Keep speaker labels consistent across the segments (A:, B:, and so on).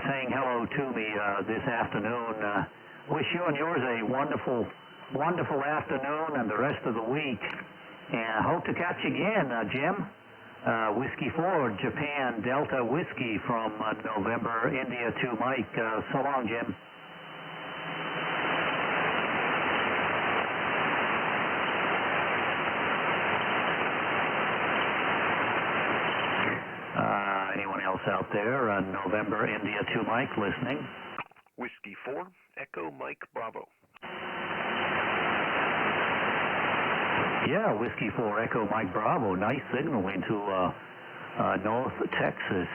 A: saying hello to me this afternoon. Wish you and yours a wonderful, wonderful afternoon and the rest of the week. And hope to catch you again, Jim. Whiskey 4, Japan, Delta Whiskey from November, India to Mike. So long, Jim. Anyone else out there? November, India to Mike, listening.
B: Whiskey 4, Echo Mike Bravo.
A: Yeah, Whiskey 4, Echo Mike Bravo. Nice signal into North Texas.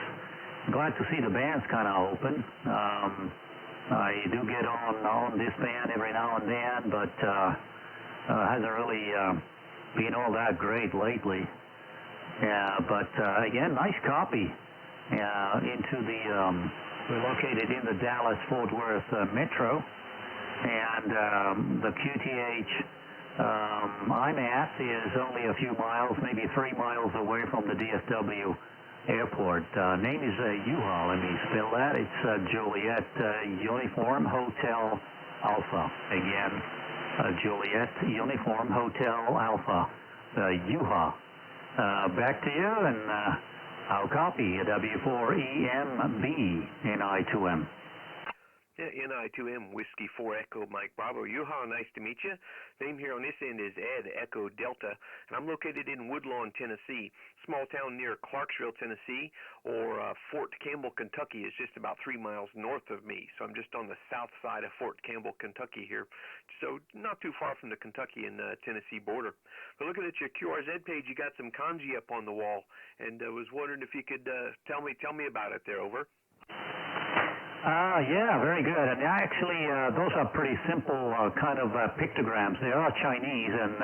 A: Glad to see the band's kind of open. I do get on this band every now and then, but hasn't really been all that great lately. But again, nice copy into the, we're located in the Dallas-Fort Worth Metro, and the QTH I'm at is only a few miles, maybe 3 miles away from the DFW airport. Name is U-Haul. Let me spell that. It's Juliet Uniform Hotel Alpha. Again, Juliet Uniform Hotel Alpha. U-Haul. Back to you, and I'll copy W4EMB NI2M.
B: Yeah, NI2M, Whiskey 4, Echo Mike Bravo. Yuha, nice to meet you. Name here on this end is Ed, Echo Delta, and I'm located in Woodlawn, Tennessee, small town near Clarksville, Tennessee, or Fort Campbell, Kentucky is just about 3 miles north of me, so I'm just on the south side of Fort Campbell, Kentucky here, so not too far from the Kentucky and Tennessee border. But looking at your QRZ page, you got some kanji up on the wall, and I was wondering if you could tell me about it there, over.
A: Yeah, very good. And actually, those are pretty simple kind of pictograms. They are Chinese, and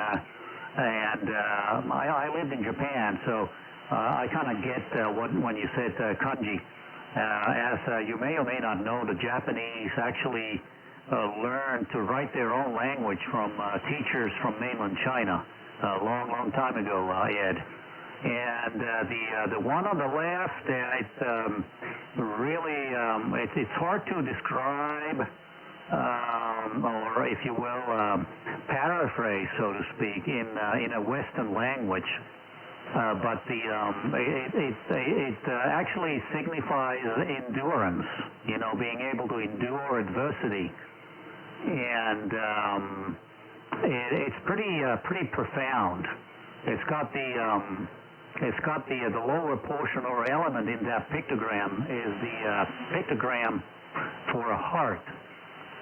A: I lived in Japan, so I kind of get when you said kanji. As you may or may not know, the Japanese actually learned to write their own language from teachers from mainland China a long, long time ago, Ed. And the one on the left, it's really it's hard to describe, or if you will, paraphrase, so to speak, in a Western language. But it actually signifies endurance. You know, being able to endure adversity, and it's pretty profound. It's got the lower portion or element in that pictogram is the pictogram for a heart,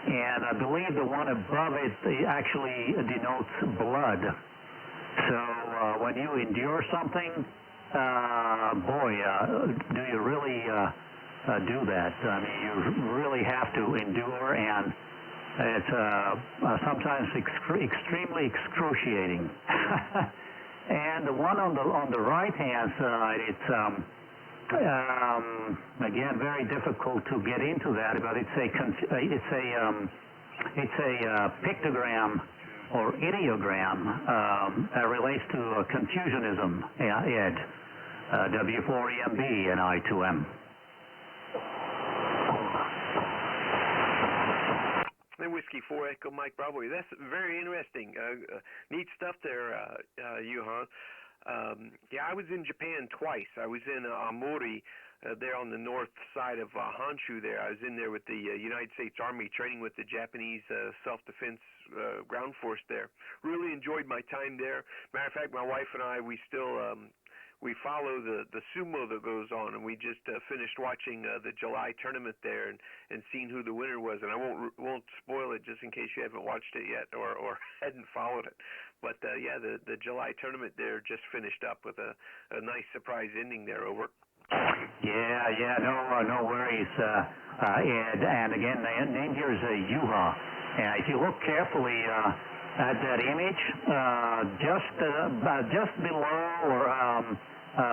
A: and I believe the one above it actually denotes blood. So when you endure something, boy, do you really do that? I mean, you really have to endure, and it's sometimes extremely excruciating. And the one on the right-hand side, it's again very difficult to get into that, but it's a pictogram or ideogram that relates to Confucianism. Ed, W4EMB and I2M.
B: Whiskey 4, Echo Mike Bravo. That's very interesting. Neat stuff there, Yuhan. Yeah, I was in Japan twice. I was in Aomori, there on the north side of Honshu there. I was in there with the United States Army training with the Japanese self-defense ground force there. Really enjoyed my time there. Matter of fact, my wife and I, we still we follow the sumo that goes on, and we just finished watching the July tournament there and seeing who the winner was. And I won't spoil it just in case you haven't watched it yet or hadn't followed it. But yeah, the July tournament there just finished up with a nice surprise ending there, over.
A: Yeah, no worries, Ed. And again, the name here is Yuha. And if you look carefully at that image, just below or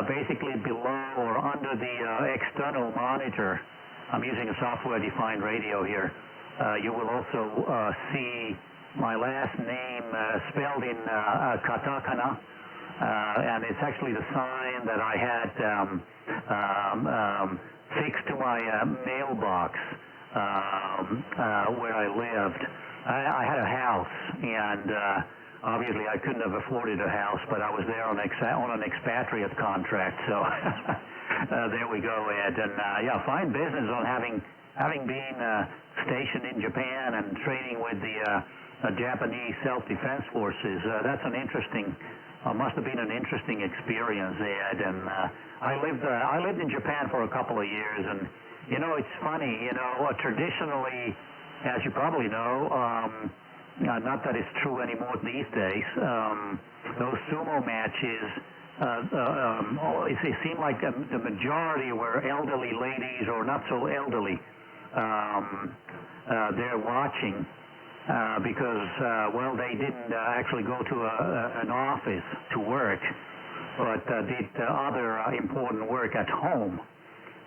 A: basically below or under the external monitor, I'm using a software-defined radio here, you will also see my last name spelled in katakana, and it's actually the sign that I had fixed to my mailbox where I lived. I had a house, and obviously I couldn't have afforded a house, but I was there on an expatriate contract, so there we go, Ed. And yeah, fine business on having been stationed in Japan and training with the Japanese self-defense forces. That's an interesting, must have been an interesting experience, Ed. And I lived in Japan for a couple of years, and you know, it's funny, you know, traditionally, as you probably know, not that it's true anymore these days, those sumo matches, it seemed like the majority were elderly ladies or not so elderly. They're watching because, well, they didn't actually go to an office to work, but did other important work at home.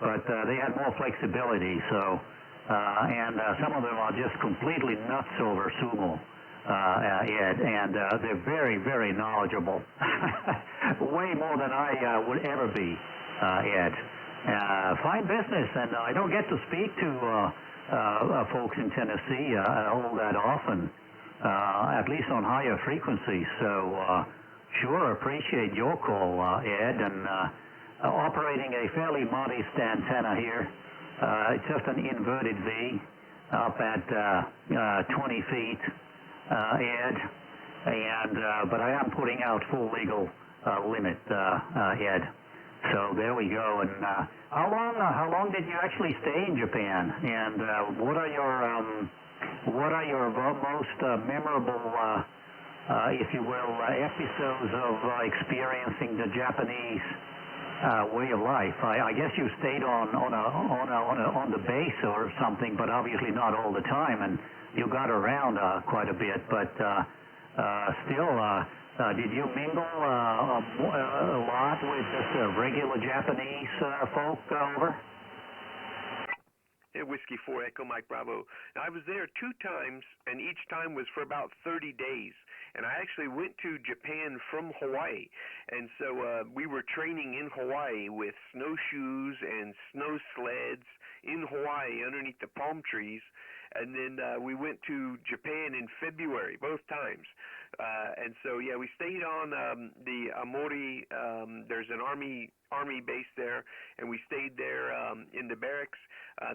A: But they had more flexibility, so, and some of them are just completely nuts over sumo, Ed, and they're very, very knowledgeable, way more than I would ever be, Ed. Fine business, and I don't get to speak to folks in Tennessee all that often, at least on higher frequencies, so sure appreciate your call, Ed, and operating a fairly modest antenna here. It's just an inverted V up at 20 feet, Ed, and but I am putting out full legal limit, Ed. So there we go. And how long did you actually stay in Japan? And what are your most memorable, if you will, episodes of experiencing the Japanese way of life? I guess you stayed on the base or something, but obviously not all the time, and you got around quite a bit. But still, did you mingle a lot with just regular Japanese folk over?
B: Hey, Whiskey 4 Echo Mike Bravo. Now, I was there 2 times, and each time was for about 30 days. And I actually went to Japan from Hawaii. And so we were training in Hawaii with snowshoes and snow sleds in Hawaii underneath the palm trees. And then we went to Japan in February, both times. And so, yeah, we stayed on the Amori. There's an army base there, and we stayed there in the barracks.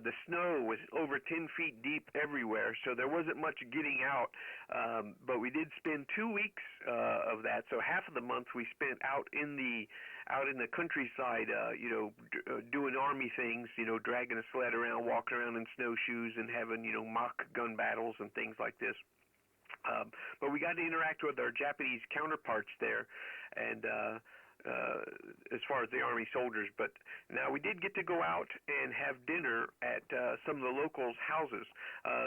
B: The snow was over 10 feet deep everywhere, so there wasn't much getting out. But we did spend 2 weeks of that. So half of the month we spent out in the countryside, doing army things, dragging a sled around, walking around in snowshoes, and having mock gun battles and things like this. But we got to interact with our Japanese counterparts there, and as far as the Army soldiers. But now we did get to go out and have dinner at some of the locals' houses.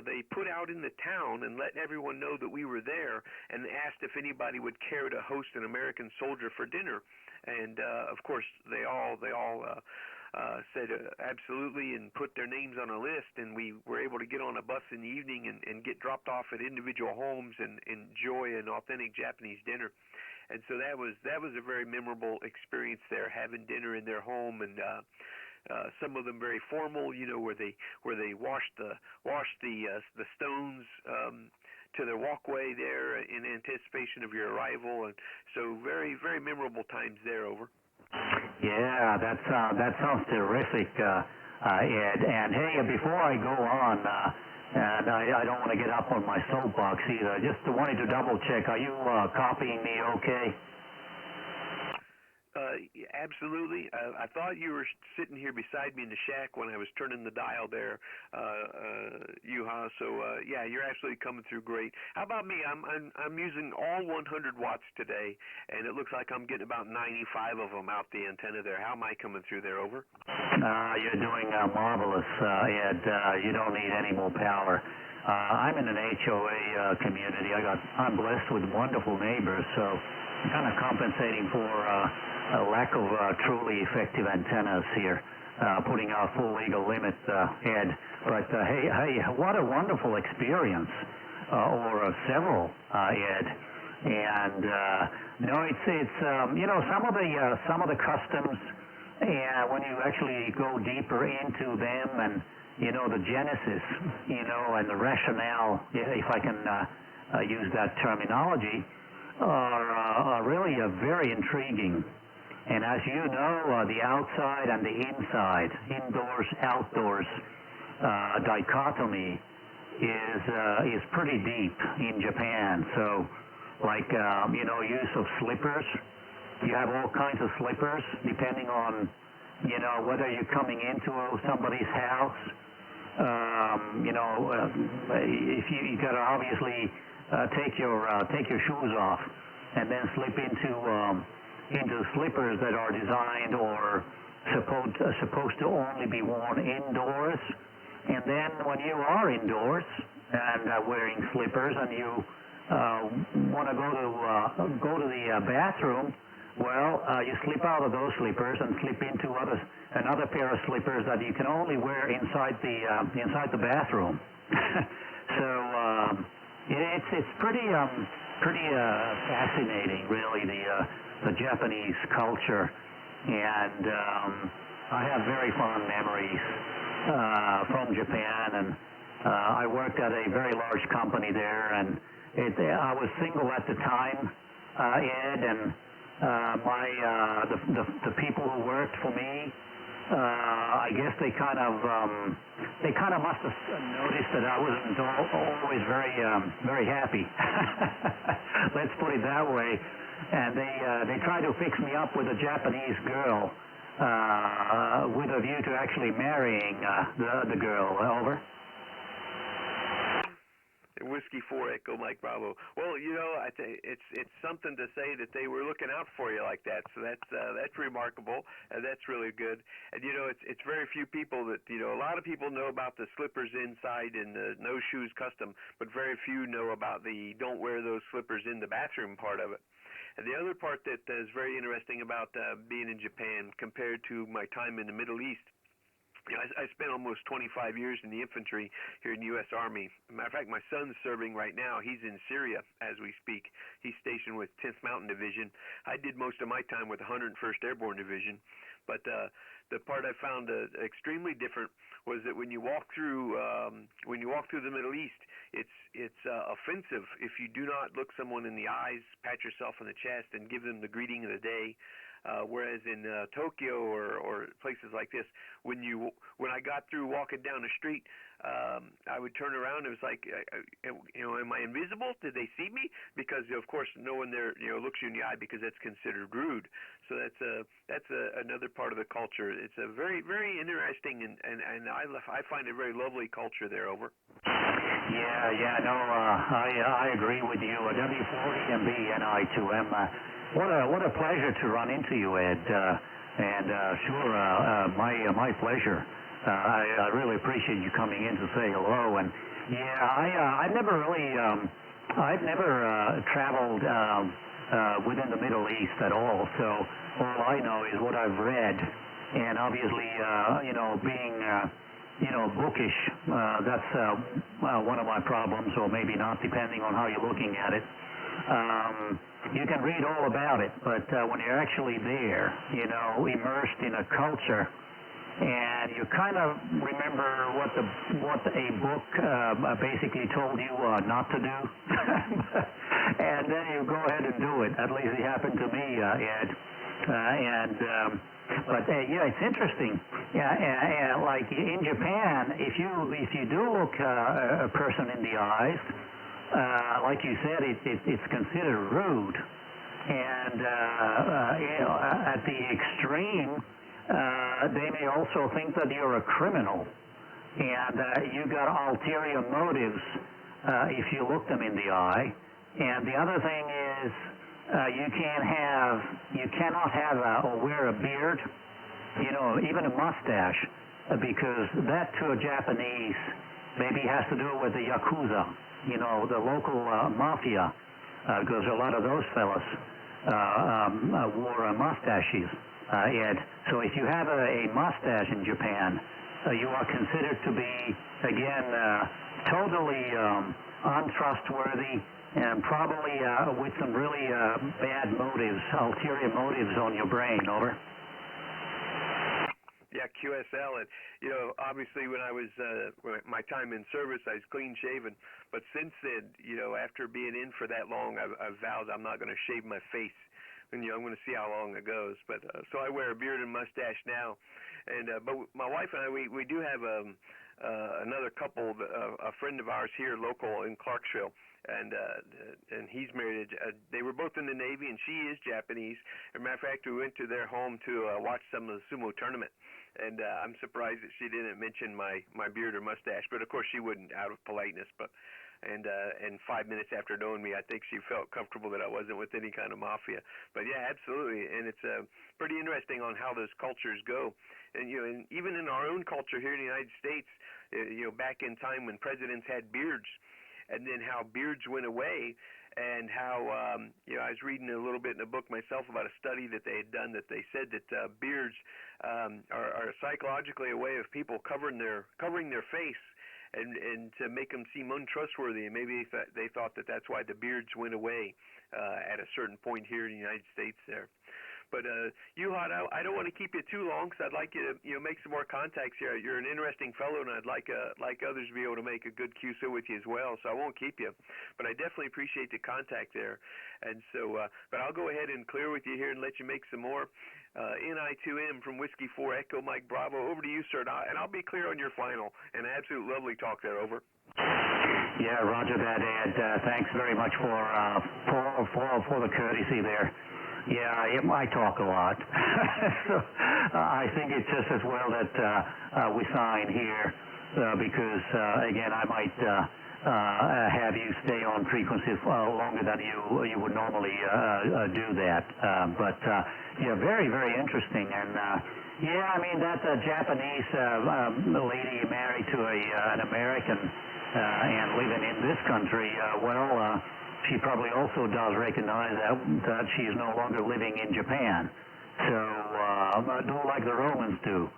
B: They put out in the town and let everyone know that we were there, and asked if anybody would care to host an American soldier for dinner. And of course, they all said absolutely, and put their names on a list, and we were able to get on a bus in the evening and get dropped off at individual homes and enjoy an authentic Japanese dinner. And so that was a very memorable experience there, having dinner in their home, and some of them very formal, where they washed the stones to their walkway there in anticipation of your arrival, and so very, very memorable times there. Over.
A: Yeah, that sounds terrific, Ed. And hey, before I go on, and I don't want to get up on my soapbox either, just wanted to double check. Are you copying me okay?
B: Absolutely. I thought you were sitting here beside me in the shack when I was turning the dial there, Juha. So yeah, you're absolutely coming through great. How about me? I'm using all 100 watts today, and it looks like I'm getting about 95 of them out the antenna there. How am I coming through there? Over.
A: You're doing marvelous, Ed. You don't need any more power. I'm in an HOA community. I'm blessed with wonderful neighbors, so I'm kind of compensating for a lack of truly effective antennas here, putting out full legal limit, Ed. But hey, what a wonderful experience, or several, Ed. And no, it's some of the customs, and when you actually go deeper into them, and the genesis, and the rationale, if I can use that terminology, are really very intriguing. And as you know, the outside and the inside, indoors, outdoors dichotomy is pretty deep in Japan. So, like use of slippers. You have all kinds of slippers depending on whether you're coming into somebody's house. If you got to obviously take your shoes off and then slip into slippers that are designed or supposed to only be worn indoors. And then when you are indoors and wearing slippers and you want to go to the bathroom, well, you slip out of those slippers and slip into another pair of slippers that you can only wear inside the bathroom. So it's pretty fascinating, really, the Japanese culture, and I have very fond memories from Japan, and I worked at a very large company there, and I was single at the time, Ed, and the people who worked for me, I guess they kind of must have noticed that I wasn't always very happy. Let's put it that way. And they tried to fix me up with a Japanese girl with a view to actually marrying the girl. Over.
B: Whiskey 4 Echo Mike Bravo. Well, I think it's something to say that they were looking out for you like that. So that's remarkable, and that's really good. And it's very few people that a lot of people know about the slippers inside and the no shoes custom, but very few know about the don't wear those slippers in the bathroom part of it. And the other part that is very interesting about being in Japan compared to my time in the Middle East. I spent almost 25 years in the infantry here in the U.S. Army. As a matter of fact, my son's serving right now. He's in Syria as we speak. He's stationed with 10th Mountain Division. I did most of my time with the 101st Airborne Division. But the part I found extremely different was that when you walk through the Middle East, it's offensive if you do not look someone in the eyes, pat yourself on the chest, and give them the greeting of the day. Whereas in Tokyo or places like this, when I got through walking down the street, I would turn around. It was like, am I invisible? Did they see me? Because of course no one there looks you in the eye because that's considered rude. So that's another part of the culture. It's a very very interesting and I find a very lovely culture there. Over.
A: Yeah, no, I agree with you. W40MB NI2M. What a pleasure to run into you, Ed. And sure, my pleasure. I really appreciate you coming in to say hello. And yeah, I've never traveled within the Middle East at all. So all I know is what I've read. And obviously, being bookish, that's one of my problems, or maybe not, depending on how you're looking at it. You can read all about it, but when you're actually there, immersed in a culture, and you kind of remember what a book basically told you not to do, and then you go ahead and do it. At least it happened to me, Ed. But it's interesting. Yeah, like in Japan, if you do look a person in the eyes, like you said, it's considered rude, and at the extreme, they may also think that you're a criminal, and you got ulterior motives if you look them in the eye. And the other thing is, you cannot have or wear a beard, even a mustache, because that to a Japanese maybe has to do with the Yakuza. The local mafia, because a lot of those fellas wore mustaches, Ed. So if you have a mustache in Japan, you are considered to be, again, totally untrustworthy and probably with some really bad motives, ulterior motives on your brain. Over.
B: Yeah, QSL, and obviously when I was my time in service, I was clean shaven. But since then, after being in for that long, I've vowed I'm not going to shave my face, and I'm going to see how long it goes. But so I wear a beard and mustache now, and but my wife and I, we do have another couple, a friend of ours here local in Clarksville. And he's married. They were both in the Navy, and she is Japanese. As a matter of fact, we went to their home to watch some of the sumo tournament. And I'm surprised that she didn't mention my beard or mustache, but of course she wouldn't out of politeness. And 5 minutes after knowing me, I think she felt comfortable that I wasn't with any kind of mafia. But yeah, absolutely, and it's pretty interesting on how those cultures go. And and even in our own culture here in the United States, back in time when presidents had beards, and then how beards went away, and how I was reading a little bit in a book myself about a study that they had done that they said that beards are psychologically a way of people covering their face and to make them seem untrustworthy, and maybe they thought that that's why the beards went away at a certain point here in the United States there. But Juha, I don't want to keep you too long because I'd like you to make some more contacts here. You're an interesting fellow, and I'd like others to be able to make a good QSO with you as well. So I won't keep you, but I definitely appreciate the contact there. And so, but I'll go ahead and clear with you here and let you make some more. NI2M from Whiskey 4 Echo Mike Bravo. Over to you, sir, and I'll be clear on your final. An absolute lovely talk there. Over.
A: Yeah, Roger that, Ed. Thanks very much for the courtesy there. Yeah, I talk a lot. So I think it's just as well that we sign here because, again, I might have you stay on frequency longer than you would normally do that. But, yeah, very, very interesting. And, yeah, I mean, that Japanese lady married to an American and living in this country, she probably also does recognize that she is no longer living in Japan. So do like the Romans do,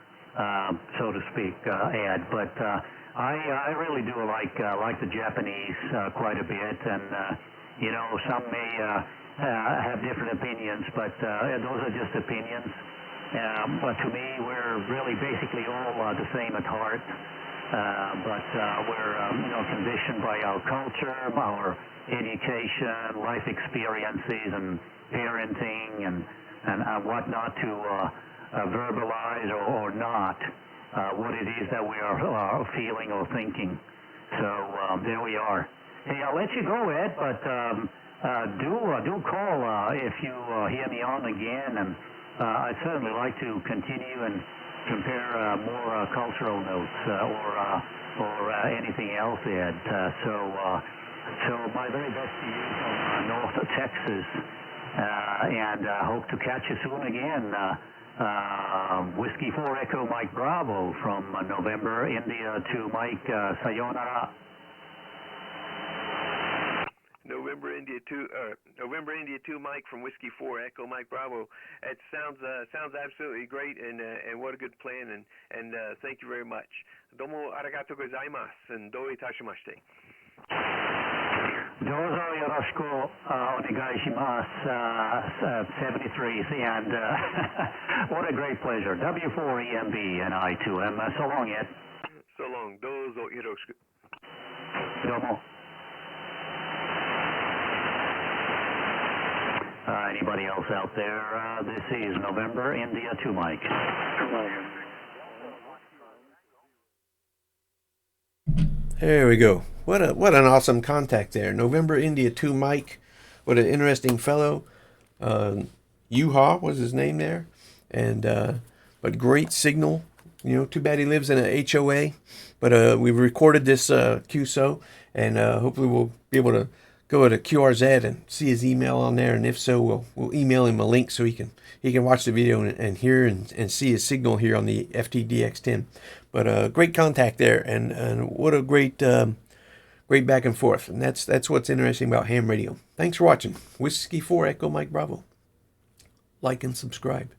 A: so to speak, Ed. But I really do like the Japanese quite a bit, and some may have different opinions, but those are just opinions. But to me, we're really basically all the same at heart. But we're conditioned by our culture, our education, life experiences, and parenting, and whatnot to verbalize or not what it is that we are feeling or thinking. So there we are. Hey, I'll let you go, Ed, but do call if you hear me on again, and I'd certainly like to continue and compare more cultural notes or anything else, Ed. So my very best to you from North Texas, and hope to catch you soon again. Whiskey 4 Echo Mike Bravo from November India to Mike. Sayonara.
B: November India 2 Mike from Whiskey 4 Echo Mike Bravo. It sounds absolutely great, and what a good plan, and thank you very much. Domo arigatou gozaimasu, and do itashimashite.
A: どうぞよろしくお願いします。73, and what a great pleasure. W4EMB and NI2M. So long, Ed.
B: So long. どうぞよろしく。
A: どうも。Anybody else out there? This is November India 2 Mike.
C: There we go. What an awesome contact there. November India 2 Mike. What an interesting fellow. Juha was his name there. And but great signal. Too bad he lives in an HOA. But we've recorded this QSO, and hopefully we'll be able to go to QRZ and see his email on there. And if so, we'll email him a link so he can watch the video and hear and see his signal here on the FTDX10. But great contact there, and what a great back and forth. And that's what's interesting about ham radio. Thanks for watching. Whiskey 4 Echo Mike Bravo. Like and subscribe.